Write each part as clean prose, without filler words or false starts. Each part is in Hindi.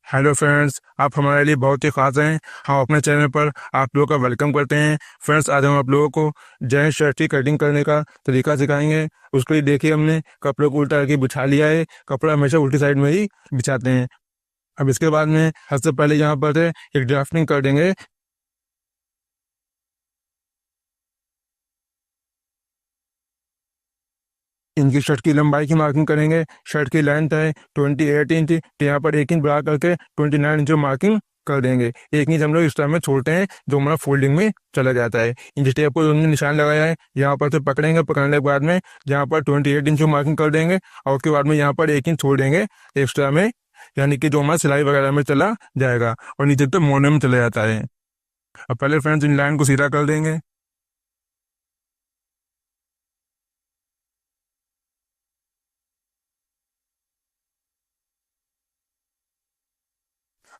हेलो फ्रेंड्स, आप हमारे लिए बहुत ही खास हैं। हम अपने चैनल पर आप लोगों का वेलकम करते हैं। फ्रेंड्स, आज हम आप लोगों को जैन शर्ट की कटिंग करने का तरीका सिखाएंगे। उसके लिए देखिए, हमने कपड़े को उल्टा करके बिछा लिया है। कपड़ा हमेशा उल्टी साइड में ही बिछाते हैं। अब इसके बाद में सबसे पहले यहाँ पर एक ड्राफ्टिंग कर देंगे। इनकी शर्ट की लंबाई की मार्किंग करेंगे। शर्ट की लेंथ है 28 इंच, तो यहाँ पर 1 इंच बढ़ा करके 29 इंच मार्किंग कर देंगे। 1 इंच हम लोग एक्स्ट्रा में छोड़ते हैं, जो हमारा फोल्डिंग में चला जाता है। इंच टेप को उन्होंने निशान लगाया है, यहाँ पर से पकड़ेंगे। पकड़ने के बाद में यहाँ पर 28 इंच मार्किंग कर देंगे, और उसके बाद में यहाँ पर 1 इंच छोड़ देंगे एक्स्ट्रा में, यानी कि जो हमारा सिलाई वगैरह में चला जाएगा और नीचे तक मोड़ने में चला जाता है। अब पहले फ्रेंड्स इन लाइन को सीधा कर देंगे।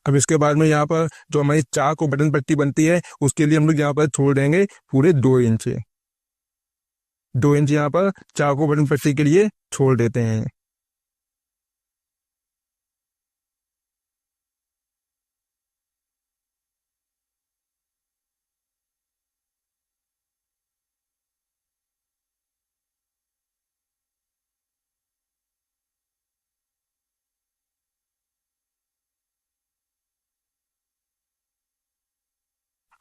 अब इसके बाद में यहाँ पर जो हमारी चाक और बटन पट्टी बनती है, उसके लिए हम लोग यहाँ पर छोड़ देंगे पूरे 2 इंच। 2 इंच यहाँ पर चाक और बटन पट्टी के लिए छोड़ देते हैं।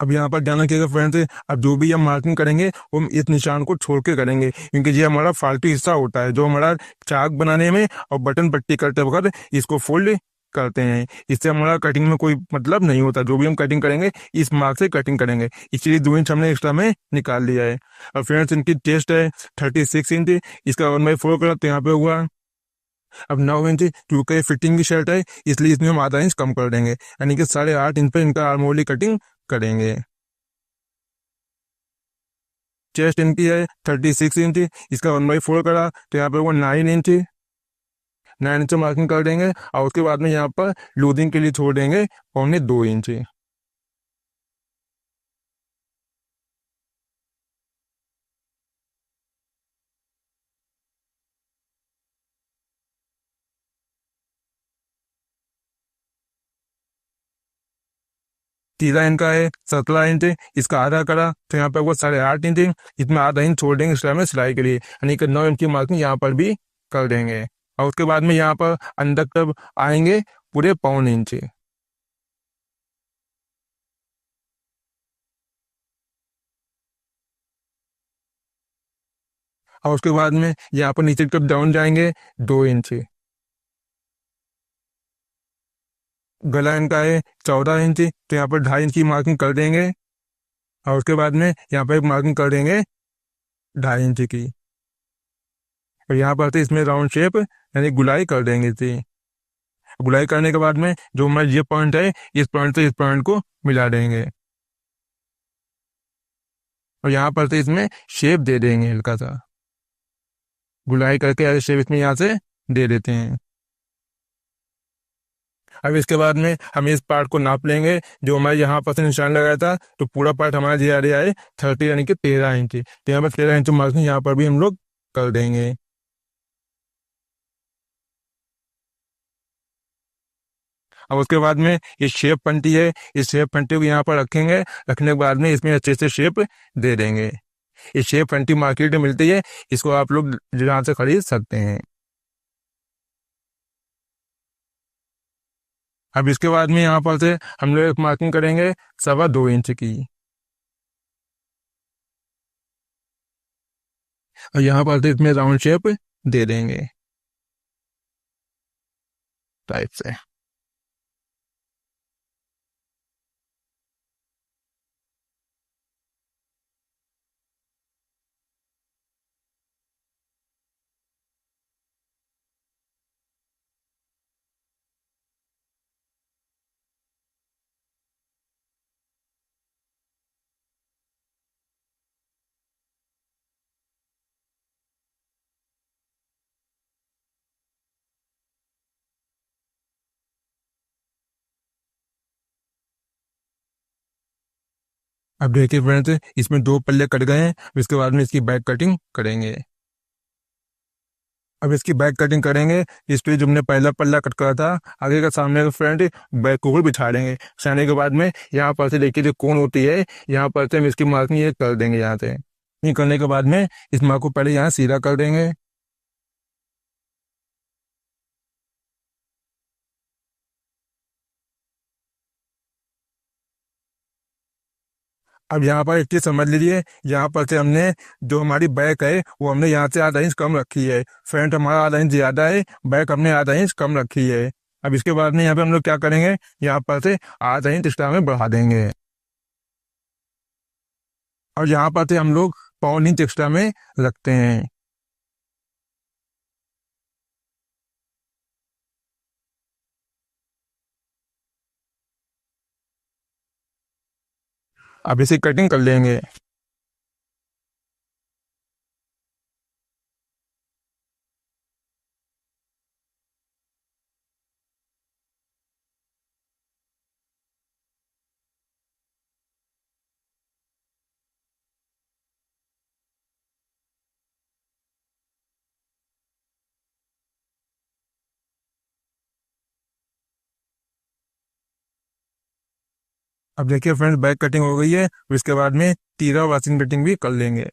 अब यहाँ पर ध्यान रखिएगा फ्रेंड्स, अब जो भी हम मार्किंग करेंगे वो हम इस निशान को छोड़ के करेंगे, क्योंकि ये हमारा फालतू हिस्सा होता है जो हमारा चाक बनाने में और बटन पट्टी करते वक्त इसको फोल्ड करते हैं। इससे हमारा कटिंग में कोई मतलब नहीं होता। जो भी हम कटिंग करेंगे इस मार्क से कटिंग करेंगे, इसलिए 2 इंच हमने एक्स्ट्रा में निकाल लिया है। और फ्रेंड्स, इनकी चेस्ट है 36 इंच, इसका 1/4 करा तो यहाँ पे हुआ अब 9 इंच। क्योंकि फिटिंग की शर्ट है, इसलिए इसमें हम आधा इंच कम कर देंगे, यानी कि 8.5 इंच पे इनका आर्मोली कटिंग करेंगे। चेस्ट इनकी है 36 इंच, इसका 1/4 करा तो यहाँ पे वो 9 इंच। 9 इंच मार्किंग कर देंगे, और उसके बाद में यहाँ पर लूजिंग के लिए छोड़ देंगे 1.25 इंच। तीसरा इनका है 17 इंच, इसका आधा करा तो यहाँ पर वो 8.5 इंच। इसमें आधा इंच छोड़ देंगे एक्स्ट्रा में सिलाई के लिए, यानी कि 9 इंच की मार्किंग यहाँ पर भी कर देंगे। और उसके बाद में यहाँ पर अंदर तक आएंगे पूरे 1.25 इंच। और उसके बाद में यहाँ पर नीचे की तरफ डाउन जाएंगे 2 इंच। गला इनका है 14 इंच, तो यहाँ पर 2.5 इंच की मार्किंग कर देंगे, और उसके बाद में यहाँ पर एक मार्किंग कर देंगे 2.5 इंच की। और यहाँ पर इसमें राउंड शेप यानी गुलाई कर देंगे इसे। गुलाई करने के बाद में जो हमारा ये पॉइंट है, इस पॉइंट से इस पॉइंट को मिला देंगे, और यहाँ पर से इसमें शेप दे देंगे हल्का सा। गुलाई करके ऐसे शेप इसमें यहाँ से दे देते हैं। अब इसके बाद में हम इस पार्ट को नाप लेंगे। जो हमारे यहाँ पर से निशान लगाया था, तो पूरा पार्ट हमारा जी आ रहा है 30 यानी कि 13 इंच। तो यहाँ पर 13 इंच मार्किंग यहाँ पर भी हम लोग कर देंगे। अब उसके बाद में ये शेप पंटी है, इस शेप पंटी को यहाँ पर रखेंगे। रखने के बाद में इसमें अच्छे से शेप दे देंगे। ये शेप पंटी मार्केट में मिलती है, इसको आप लोग जहाँ से खरीद सकते हैं। अब इसके बाद में यहाँ पर से हम लोग एक मार्किंग करेंगे 2.25 इंच की, और यहाँ पर से इसमें राउंड शेप दे देंगे टाइप से। अब देखिए फ्रेंड्स, इसमें 2 पल्ले कट गए हैं। इसके बाद में इसकी बैक कटिंग करेंगे। अब इसकी बैक कटिंग करेंगे। इसके लिए जो हमने पहला पल्ला कट करा था, आगे का सामने का फ्रंट बैक को भी बिछा देंगे। बिछाने के बाद में यहाँ पर से देखिए जो कोन होती है, यहाँ पर से हम इसकी मार्किंग ये कर देंगे यहाँ से। ये करने के बाद में इस मार्क को पहले यहाँ सीधा कर देंगे। अब यहाँ पर एक चीज समझ लीजिए, यहाँ पर से हमने जो हमारी बैक है वो हमने यहाँ से आधा इंच कम रखी है। फ्रंट हमारा आधा इंच ज्यादा है, बैक हमने आधा इंच कम रखी है। अब इसके बाद में यहाँ पे हम लोग क्या करेंगे, यहाँ पर से आधा इंच एक्स्ट्रा में बढ़ा देंगे और यहाँ पर से हम लोग पौन इंच एक्स्ट्रा में रखते हैं। अब इसे कटिंग कर लेंगे। अब देखिए फ्रेंड्स, बैक कटिंग हो गई है। इसके बाद में तीरा वाशिंग कटिंग भी कर लेंगे।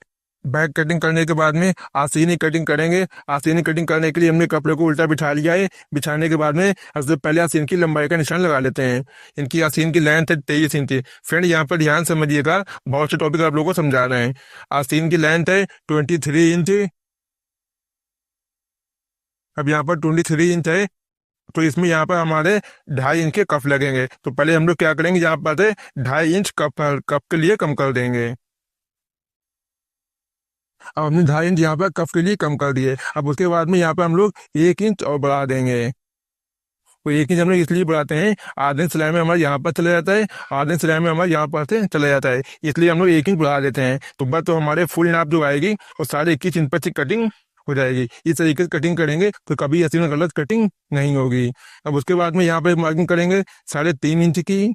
बैक कटिंग करने के बाद में आसीनी कटिंग करेंगे। आसीनी कटिंग करने के लिए हमने कपड़े को उल्टा बिठा लिया है। बिछाने के बाद में सबसे पहले आसीन की लंबाई का निशान लगा लेते हैं। इनकी आसीन की लेंथ है 23 इंच। फ्रेंड यहाँ पर ध्यान समझिएगा, बहुत से टॉपिक आप लोगों को समझा रहे हैं। आसीन की लेंथ है 23 इंच। अब यहाँ पर 23 इंच है, तो इसमें यहाँ पर हमारे 2.5 इंच के कप लगेंगे। तो पहले हम लोग क्या करेंगे, यहाँ पर से 2.5 इंच कप कप के लिए कम कर देंगे। अब हमने 2.5 इंच यहाँ पर कफ के लिए कम कर दिए। अब उसके बाद में यहाँ पर हम लोग 1 इंच और बढ़ा देंगे। तो 1 इंच हम लोग इसलिए बढ़ाते हैं, आधे सिलाई में हमारे यहाँ पर चला जाता है, आधे सिलाई में हमारे यहाँ पर से चला जाता है, इसलिए हम लोग 1 इंच बढ़ा देते हैं। तो बस तो हमारे फुल नाप जो आएगी वो 21.5 इंच की कटिंग हो जाएगी। इस तरीके से कटिंग करेंगे तो कभी ऐसी में गलत कटिंग नहीं होगी। अब उसके बाद में यहाँ पे मार्किंग करेंगे 3.5 इंच की।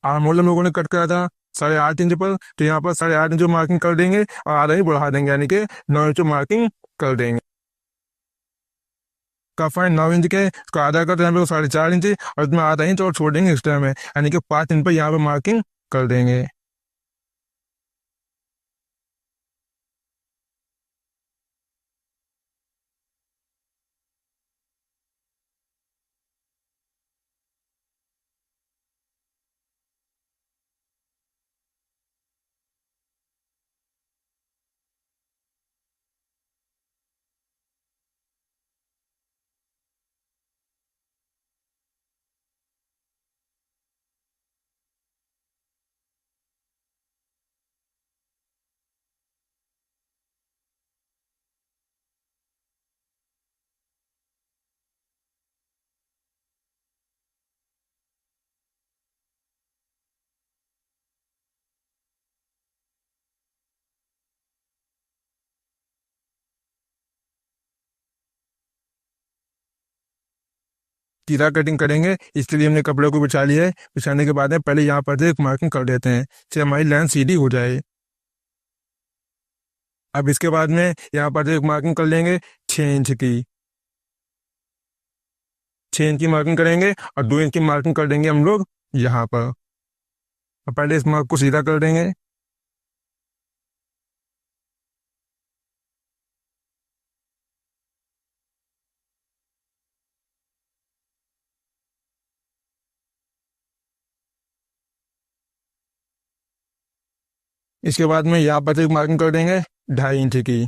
आर्म हम लोगों ने कट करा था 8.5 इंच पर, तो यहाँ पर 8.5 इंच मार्किंग कर देंगे और आधा ही बढ़ा देंगे, यानी कि 9 इंच मार्किंग कर देंगे। का फाइन 9 इंच के, इसको आधा कर देंगे 4.5 इंच, और इसमें आधा इंच और छोड़ देंगे एक्स्ट्रा में, यानी कि 5 इंच पर यहाँ पर मार्किंग कर देंगे। तीरा कटिंग करेंगे, इसके लिए हमने कपड़े को बिछा लिया है। बिछाने के बाद में पहले यहाँ पर से एक मार्किंग कर देते हैं, जिससे हमारी लाइन सीधी हो जाए। अब इसके बाद में यहाँ पर से एक मार्किंग कर लेंगे 6 इंच की। 6 इंच की मार्किंग करेंगे और 2 इंच की मार्किंग कर देंगे हम लोग यहाँ पर। अब पहले इस मार्क को सीधा कर देंगे। इसके बाद में यहाँ पर से एक मार्किंग कर देंगे 2.5 इंच की।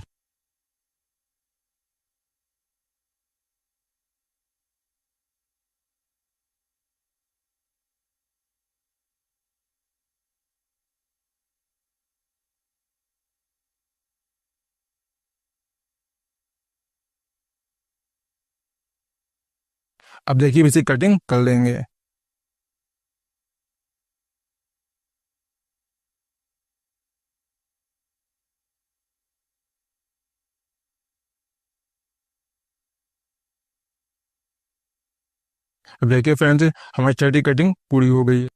अब देखिए इसी कटिंग कर लेंगे। अब देखिए फ्रेंड्स, हमारी शर्ट की कटिंग पूरी हो गई है।